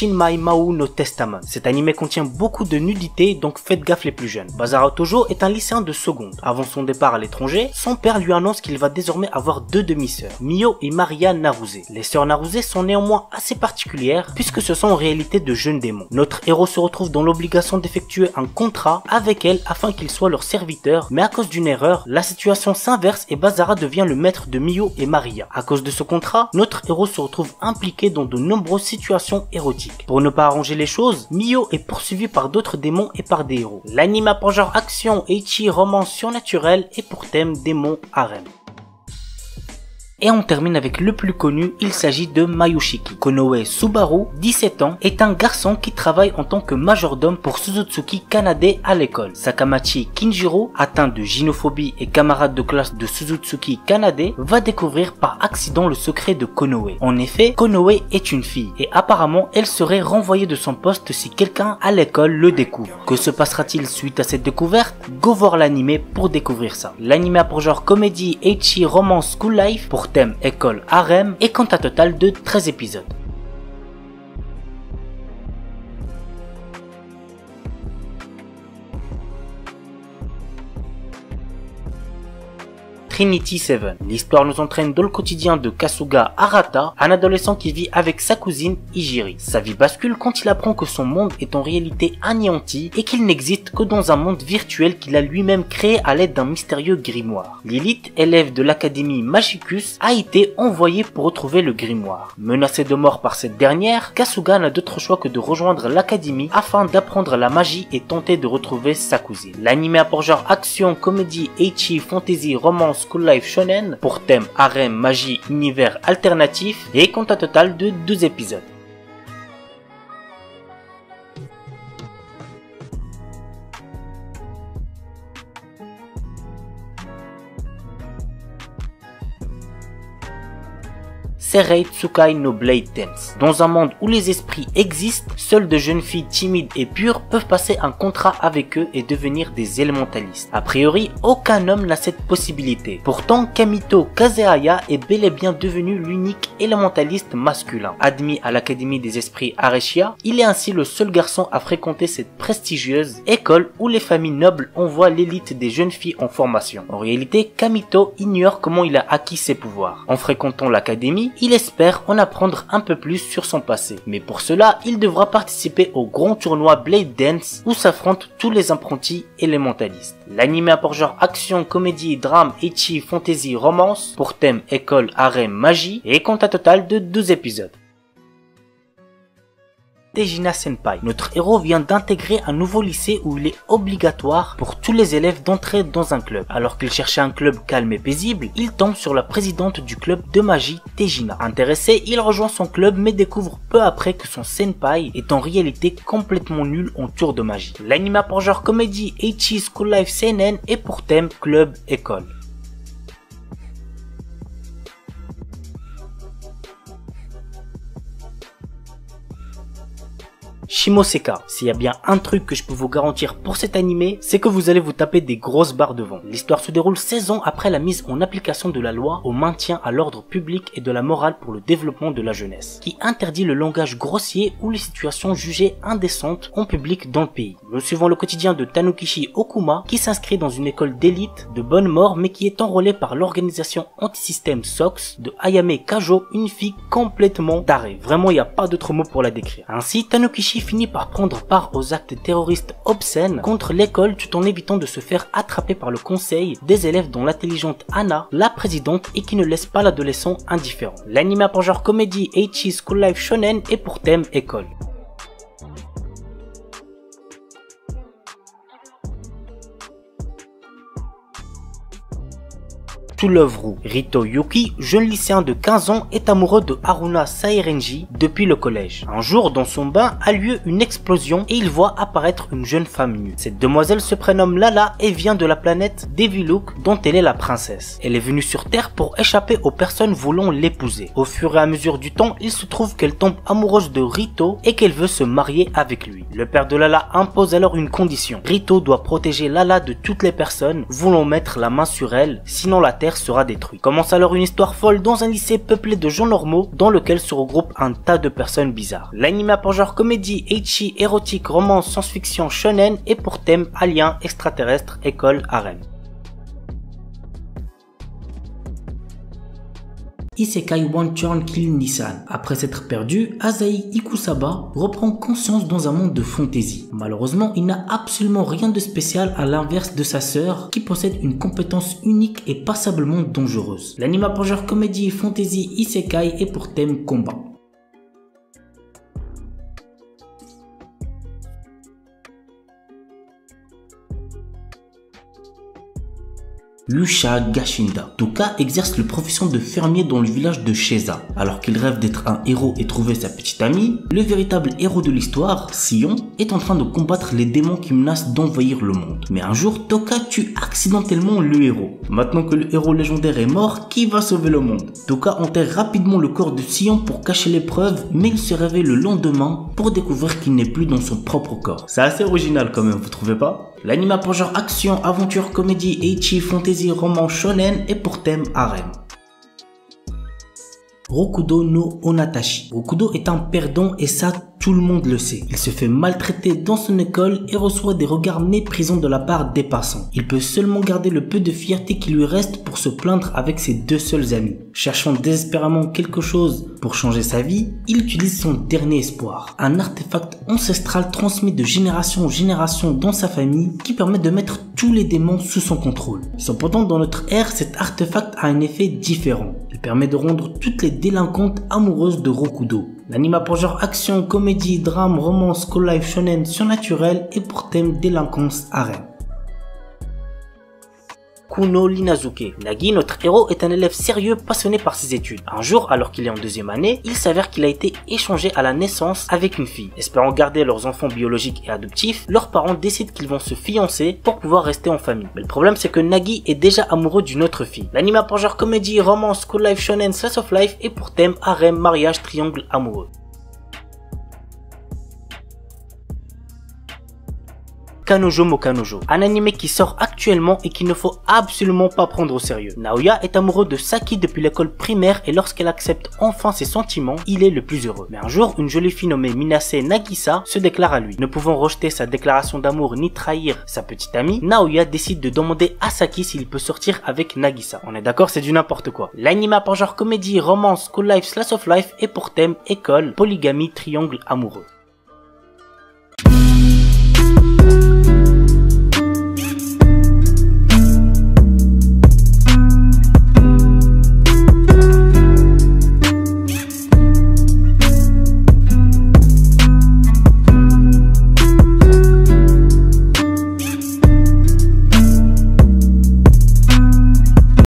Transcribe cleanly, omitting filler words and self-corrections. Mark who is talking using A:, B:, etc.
A: Shinmai Mau no Testament. Cet anime contient beaucoup de nudité, donc faites gaffe les plus jeunes. Bazara Tojo est un lycéen de seconde. Avant son départ à l'étranger, son père lui annonce qu'il va désormais avoir 2 demi-sœurs, Mio et Maria Naruse. Les sœurs Naruse sont néanmoins assez particulières puisque ce sont en réalité de jeunes démons. Notre héros se retrouve dans l'obligation d'effectuer un contrat avec elles afin qu'il soit leur serviteur, mais à cause d'une erreur, la situation s'inverse et Bazara devient le maître de Mio et Maria. À cause de ce contrat, notre héros se retrouve impliqué dans de nombreuses situations érotiques. Pour ne pas arranger les choses, Mio est poursuivi par d'autres démons et par des héros. L'anime a pour genre action, ecchi, romance surnaturelle et pour thème démon harem. Et on termine avec le plus connu, il s'agit de Mayushiki. Konoe Subaru, 17 ans, est un garçon qui travaille en tant que majordome pour Suzutsuki Kanade à l'école. Sakamachi Kinjiro, atteint de gynophobie et camarade de classe de Suzutsuki Kanade, va découvrir par accident le secret de Konoe. En effet, Konoe est une fille et apparemment elle serait renvoyée de son poste si quelqu'un à l'école le découvre. Que se passera-t-il suite à cette découverte? Go voir l'anime pour découvrir ça. L'anime a pour genre comédie, ecchi, romance, school life, pour thème école harem et compte un total de 13 épisodes. Trinity Seven. L'histoire nous entraîne dans le quotidien de Kasuga Arata, un adolescent qui vit avec sa cousine Hijiri. Sa vie bascule quand il apprend que son monde est en réalité anéanti et qu'il n'existe que dans un monde virtuel qu'il a lui-même créé à l'aide d'un mystérieux grimoire. Lilith, élève de l'académie Magicus, a été envoyée pour retrouver le grimoire. Menacé de mort par cette dernière, Kasuga n'a d'autre choix que de rejoindre l'académie afin d'apprendre la magie et tenter de retrouver sa cousine. L'anime a pour genre action, comédie, ecchi, fantasy, romance, school life shonen, pour thème harem, magie, univers alternatif et compte un total de 2 épisodes. Serei Tsukai no Blade Dance. Dans un monde où les esprits existent, seules de jeunes filles timides et pures peuvent passer un contrat avec eux et devenir des élémentalistes. A priori, aucun homme n'a cette possibilité. Pourtant, Kamito Kazehaya est bel et bien devenu l'unique élémentaliste masculin. Admis à l'Académie des Esprits Areshia, il est ainsi le seul garçon à fréquenter cette prestigieuse école où les familles nobles envoient l'élite des jeunes filles en formation. En réalité, Kamito ignore comment il a acquis ses pouvoirs. En fréquentant l'académie, il espère en apprendre un peu plus sur son passé. Mais pour cela, il devra participer au grand tournoi Blade Dance où s'affrontent tous les apprentis élémentalistes. L'anime a pour genre action, comédie, drame, ecchi, fantasy, romance, pour thème école, harem, magie et compte un total de 12 épisodes. Tejina Senpai. Notre héros vient d'intégrer un nouveau lycée où il est obligatoire pour tous les élèves d'entrer dans un club. Alors qu'il cherchait un club calme et paisible, il tombe sur la présidente du club de magie, Tejina. Intéressé, il rejoint son club mais découvre peu après que son senpai est en réalité complètement nul en tour de magie. L'anime a pour genre comédie, ecchi, school life, seinen et pour thème club école. Shimoseka. S'il y a bien un truc que je peux vous garantir pour cet animé, c'est que vous allez vous taper des grosses barres devant. L'histoire se déroule 16 ans après la mise en application de la loi au maintien à l'ordre public et de la morale pour le développement de la jeunesse, qui interdit le langage grossier ou les situations jugées indécentes en public dans le pays. Nous suivons le quotidien de Tanukishi Okuma, qui s'inscrit dans une école d'élite de bonne mort mais qui est enrôlée par l'organisation anti-système SOX de Ayame Kajo, une fille complètement tarée. Vraiment, il n'y a pas d'autre mot pour la décrire. Ainsi, Tanukishi finit par prendre part aux actes terroristes obscènes contre l'école tout en évitant de se faire attraper par le conseil des élèves dont l'intelligente Anna, la présidente, et qui ne laisse pas l'adolescent indifférent. L'anime a pour genre comédie, ecchi, school life shonen et pour thème école. To Love Ru. Rito Yuki, jeune lycéen de 15 ans, est amoureux de Haruna Sairenji depuis le collège. Un jour, dans son bain, a lieu une explosion et il voit apparaître une jeune femme nue. Cette demoiselle se prénomme Lala et vient de la planète Deviluk dont elle est la princesse. Elle est venue sur Terre pour échapper aux personnes voulant l'épouser. Au fur et à mesure du temps, il se trouve qu'elle tombe amoureuse de Rito et qu'elle veut se marier avec lui. Le père de Lala impose alors une condition. Rito doit protéger Lala de toutes les personnes voulant mettre la main sur elle, sinon la Terre l'univers sera détruit. Commence alors une histoire folle dans un lycée peuplé de gens normaux dans lequel se regroupent un tas de personnes bizarres. L'anime a pour genre comédie, ecchi, érotique, romance, science-fiction, shonen et pour thème aliens, extraterrestres, école, harem. Isekai One Turn Kill Nissan. Après s'être perdu, Asahi Ikusaba reprend conscience dans un monde de fantaisie. Malheureusement, il n'a absolument rien de spécial à l'inverse de sa sœur qui possède une compétence unique et passablement dangereuse. L'anime a pour genre comédie, fantaisie, isekai et pour thème combat. Lusha Gashinda. Toka exerce la profession de fermier dans le village de Sheza. Alors qu'il rêve d'être un héros et trouver sa petite amie, le véritable héros de l'histoire, Sion, est en train de combattre les démons qui menacent d'envahir le monde. Mais un jour, Toka tue accidentellement le héros. Maintenant que le héros légendaire est mort, qui va sauver le monde? Toka enterre rapidement le corps de Sion pour cacher les preuves, mais il se réveille le lendemain pour découvrir qu'il n'est plus dans son propre corps. C'est assez original quand même, vous trouvez pas? L'anime a pour genre action, aventure, comédie, ecchi, fantasy, roman, shonen et pour thème harem. Rokudo no Onatashi. Rokudo est un perdant et ça tout le monde le sait. Il se fait maltraiter dans son école et reçoit des regards méprisants de la part des passants. Il peut seulement garder le peu de fierté qui lui reste pour se plaindre avec ses deux seuls amis. Cherchant désespérément quelque chose pour changer sa vie, il utilise son dernier espoir. Un artefact ancestral transmis de génération en génération dans sa famille qui permet de mettre tous les démons sous son contrôle. Cependant, dans notre ère, cet artefact a un effet différent. Il permet de rendre toutes les délinquantes amoureuses de Rokudo. L'anime a pour genre action, comédie, drame, romance, school life, shonen, surnaturel et pour thème délinquance harem. Kuno Linazuke. Nagi, notre héros, est un élève sérieux passionné par ses études. Un jour, alors qu'il est en deuxième année, il s'avère qu'il a été échangé à la naissance avec une fille. Espérant garder leurs enfants biologiques et adoptifs, leurs parents décident qu'ils vont se fiancer pour pouvoir rester en famille. Mais le problème, c'est que Nagi est déjà amoureux d'une autre fille. L'anime a pour genre comédie, romance, school life, shonen, slice of life et pour thème harem, mariage, triangle amoureux. Kanojo mo Kanojo, un anime qui sort actuellement et qu'il ne faut absolument pas prendre au sérieux. Naoya est amoureux de Saki depuis l'école primaire et lorsqu'elle accepte enfin ses sentiments, il est le plus heureux. Mais un jour, une jolie fille nommée Minase Nagisa se déclare à lui. Ne pouvant rejeter sa déclaration d'amour ni trahir sa petite amie, Naoya décide de demander à Saki s'il peut sortir avec Nagisa. On est d'accord, c'est du n'importe quoi. L'anime a pour genre comédie, romance, school life, slice of life et pour thème école, polygamie, triangle amoureux.